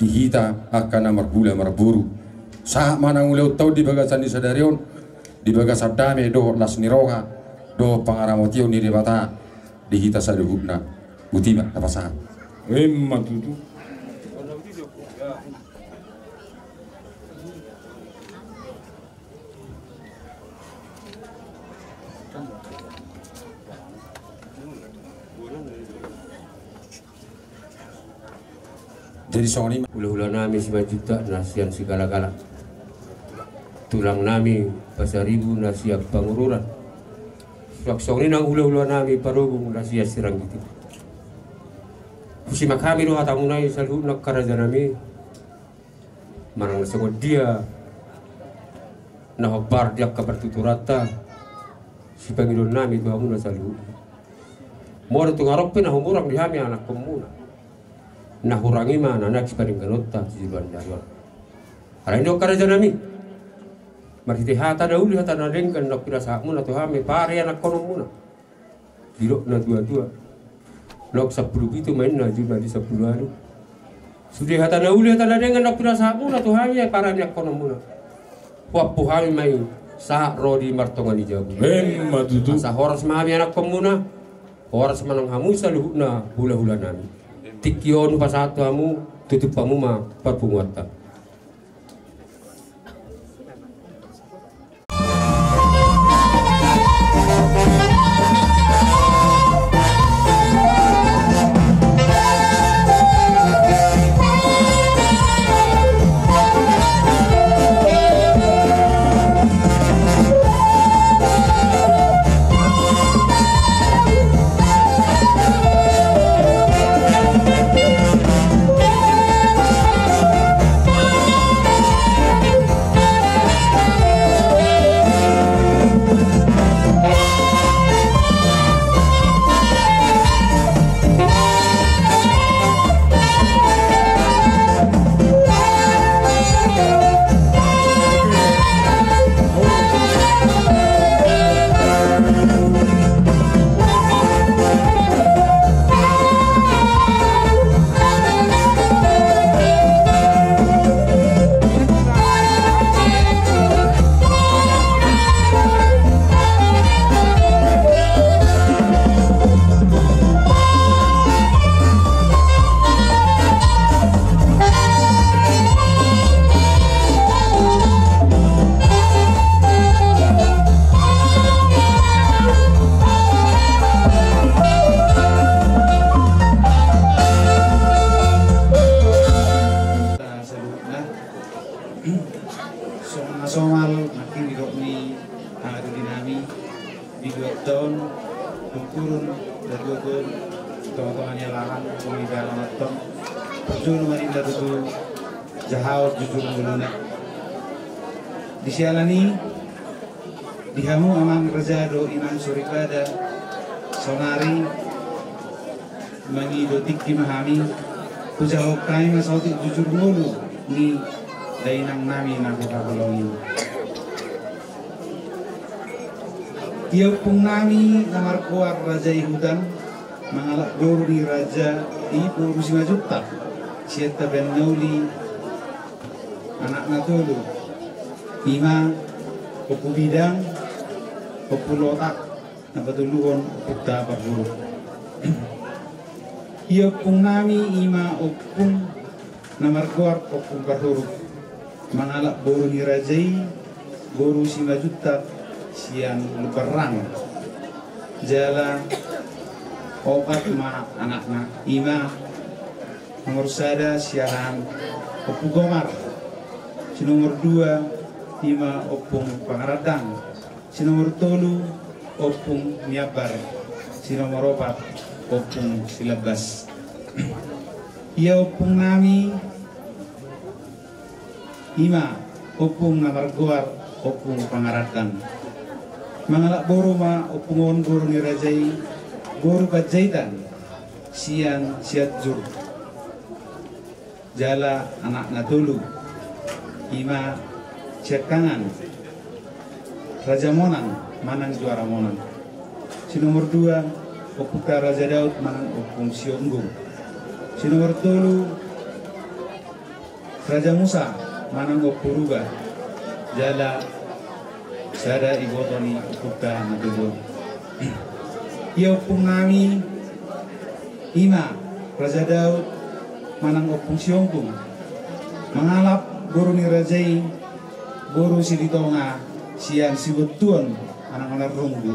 dihita akan namar gula marburu sama nang ulau tau di bagasan di sadarion di bagasan dame doh las niroha doh pangaramotio diribata dihita saduhubna utima napasahan emang tutu jadi songoni hula-hula nami si juta nasian segala-gala tulang nami pasaribu nasiap pengururan Suaksong ni nang hula-hula nami parubung rahasia sirang gitu. Kusima kami doa tamunai selalu nak kerajaan nami. Manang nasangod dia nahabar dia kabar tuturata si Panginoon nami doa muna selalu. Mora tu ngarapin nahumurang dihami anak pemuna. Nahurangi mana anak siparing ganota tujuan dariwan. Hari ini kerajaan nami. Mari hata na uli hata na lengkan nak pirasa muna tu hami pare anak kono muna. Dilok na dua-dua. Lok 10 itu main na juga di 10 hari. Sudah hata na uli hata na lengkan nak pirasa muna tu hami pare anak kono muna. Wapu hami mai sa rodi martongan di jabu. Matutu. Sa horas mami anak pemuna. Horas manang hamu saluh na hula-hula nami. Tikion pasatu hamu tutup pamu ma parpumuata. Disialani dihamu amang rejado imam surikada sonari mangi dotik dimahami kujahok kai masauti jujur mulu ni dainang nami nakuta bolongi tiap pung nami namar kuar raja ihutan mangalak guru ni raja di puru simajuta sieta ben nauli anak natulu Ima, opu bidang, opu lotak, napatuluon, opukta paguro. Iya pung nami ima opung namarkuar opung paguro. Mangalak boru ni rajai, boru si majutak, siang luperang. Jala opat ma anakna ima nomor sada siaran opu gomar. Si nomor 2 Ima opung pangaradang, si nomor 3 opung miabar, si nomor 4 opung silabas. Ia opung nami ima opung namarguar opung pangaradang. Mangalak boru ma opungon boru ni rajai boru kajaitan sian siat jur. Jala anak natulu ima Cekangan Raja Monang manang juara Monang. Si nomor 2 Opuka Raja Daud manang opung Sionggung. Si nomor 3 Raja Musa manang opuruga. Jala sada ibotoni Opuka Nadugo. Ia opung nami ima Raja Daud manang opung Sionggung. Mangalap guru ni rajai Guru silitonga siang sibutuan anak-anak runggu.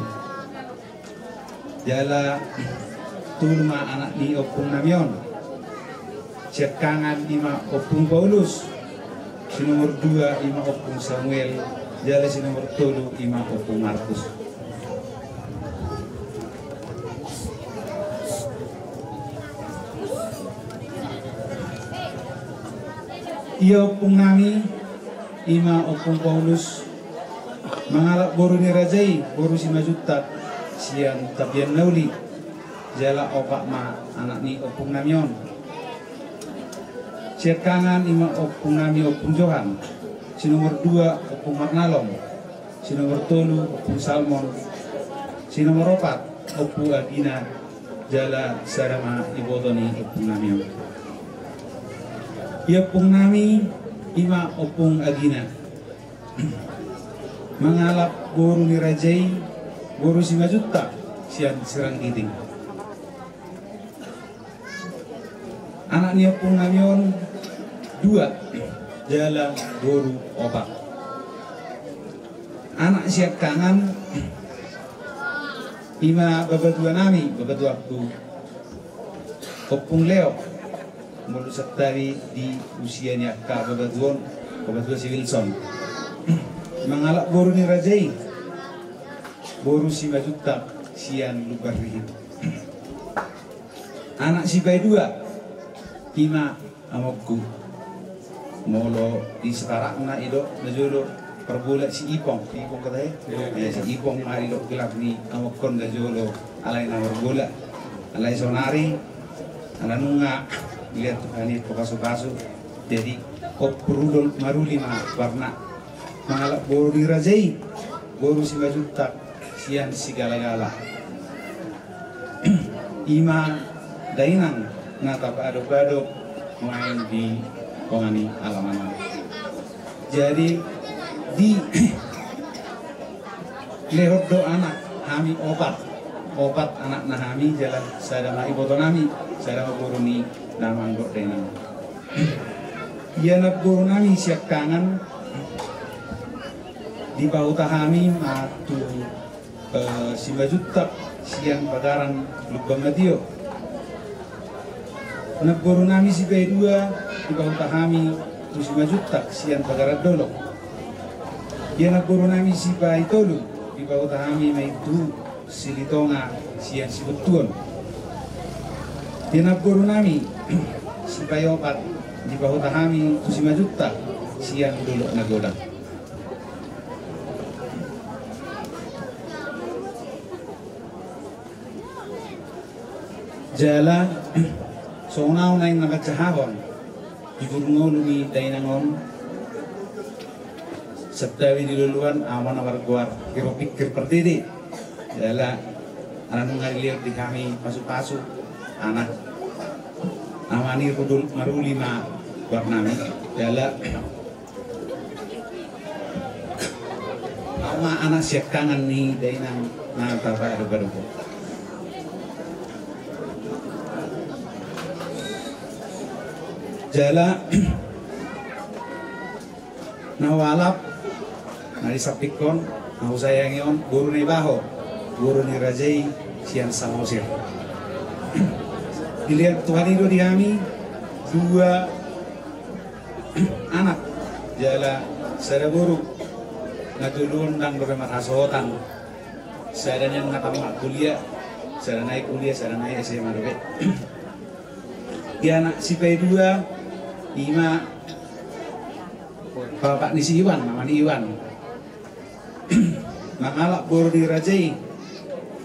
Jala tulma anak ni opung namion. Cekangan ima opung Paulus. Si nomor 2 ima opung Samuel. Jala si nomor 3 ima opung Markus. Ia opung nami ima opung Paulus mangalak boru ni rajai boru si majutak sian tapian nauli jala opak ma anak ni opung namion siat kangan ima opung nami opung Johan si nomor 2 opung Marnalom si nomor 3 opung Salmon si nomor 4 opung Agina jala sarama ibodoni opung namion ia opung nami ima opung Agina mangalap boru ni rajai boru si majuta sian serang giting anak ni opung namion 2 jala boru opak anak siap kangan ima babadua nami babadua aku opung Leo mulu sektawi di usianya ka babadua si Wilson mangalak boru ni rajai boru si majutak sian lubar rihim anak si bay 2 ima amokku molo di setarak na ido najolo perbulat si Ipong katanya ya si Ipong mari do gelap ni amokon najolo alai na perbulat alai sonari ala nunga lihat ani pokaso-kaso jadi oprudol maruli ma warna mangalak boru di rajai boru si majutak sian si gala-gala ima dainang ngata adok-adok main di kongani alaman jadi di lehot do anak kami obat anak nahami jalan sadama ibotonami sadama boru ni nama anggok dainang ia nak boru nami siap kangen di bau tahami matu si majutak siang bagaran lubang nadio nak boru nami si bay 2 di bau tahami tu si majutak siang bagaran dolok dia nak boru nami si bay 3 di bau tahami mai tu si litonga siang si betuan dia nak boru nami si bay 4 di bau tahami tu si majutak siang dolok nagoda jala sonau naing nagacahahon igurungol ni dainangon septawi diluluan aman awarguar kiro pikir pertidi jala anak ngalilir di kami pasu-pasu anak amani kudul maruli ma warnami jala ama anak siap kangen ni dainang na tapa adu-adu jala nawalap nari sapikon nau sayangion guru ni baho guru ni rajai sian samosir dilihat Tuhan itu di kami 2 anak jala sada guru ngatulun dan beremat asotan sadanya ngatamak kuliah sada naik kuliah sada naik SMA dobe dia anak si bay 2 ima bapak ni si Iwan, nama ni Iwan mangalak boru di rajai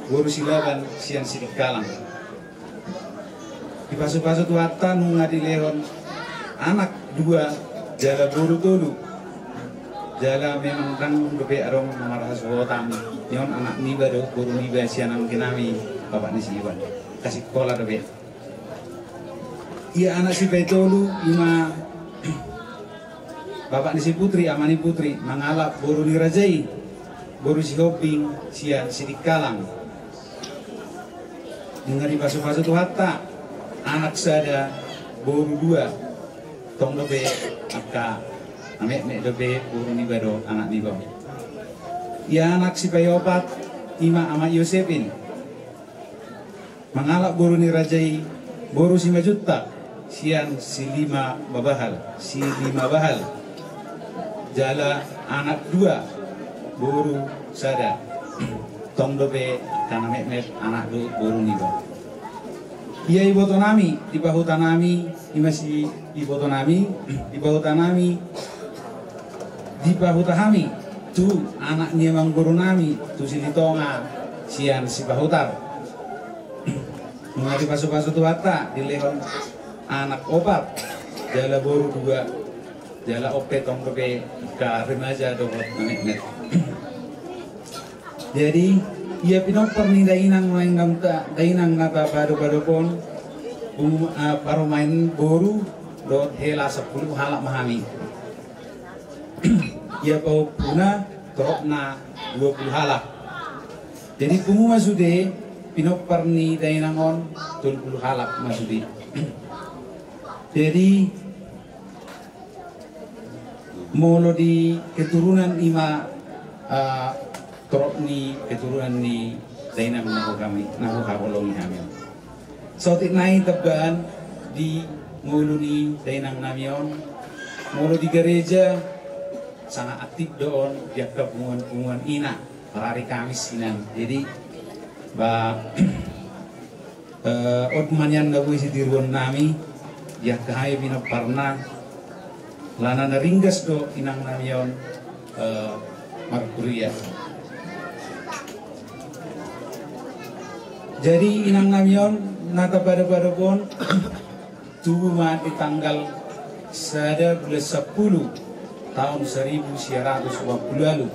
boru si Laban siang si Kalang di pasu-pasu tuata nunga di lehon anak 2 jala boru tolu jala memang tanggung dobe arong marah sotan nyon anak niba do boru niba siang kinami bapak ni si Iwan kasih kola dobe ia anak si Betolu ima bapak ni si Putri amani Putri mangalap boru di rajai boru si Hoping sian si Dikalang dengan di pasu-pasu tuhata anak sada boru 2 tong dobe akka amek dobe boru ni bado anak ni bang ia anak si Payopat ima ama Yosepin mangalap boru ni rajai boru si Majuta sian si 5 bahal jala anak 2 boru sada tong dobe kana met anak 2 boru ni ba Ia ibotonami di bahutanami imasi ibotonami di bahutanami di bahutahami tu anaknya mangguru nami tu silitonga sian si bahutar mengadi pasu-pasu tu bata di lehon anak opat jala boru dua jala opet tong ke remaja dokot nanek. Jadi ia pinopor ni dainang main gamta dainang nata baru-baru pun baru main boru dot hela 10 halak mahami. Ia bau puna torokna 20 halak. Jadi pumu masude pinopor ni dainangon 20 halak masude. Jadi molo di keturunan ima torok ni keturunan ni dainam nahu kami nahu kabolongi kami. So tiknai teban di mulu ni dainam namion mulu di gereja sangat aktif doon dia kepunguan ina hari Kamis inan. Jadi ba odmanyan gabu si dirwon nami dia kahaya bina parna lana naringgas do inang namion Markuria. Jadi inang namion nata pada pon tubuh mati tanggal sada bulan 10 tahun 1920 lalu.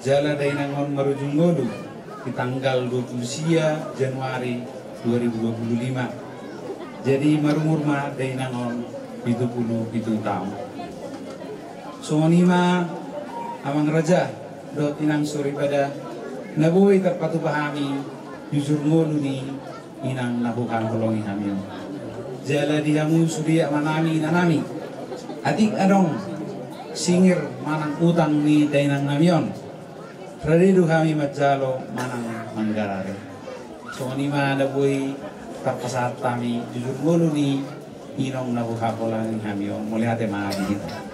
Jala dainangon marujung ngolu di tanggal 20 Januari 2025. Jadi marumur ma dainangon 77 tahun. Songonima amang raja dot inang suri pada nabuhi terpatu pahami jujur ngolu ni inang nabukan kolongi hamil. Jala dihamu suri manami nanami. Adik adong singir manang utang ni dainang namion. Radidu kami majalo manang manggarare. Songonima nabuhi terpasat kami jujur ngolu ni inong nabukan kolongi hamil. Mulai hati maabi kita.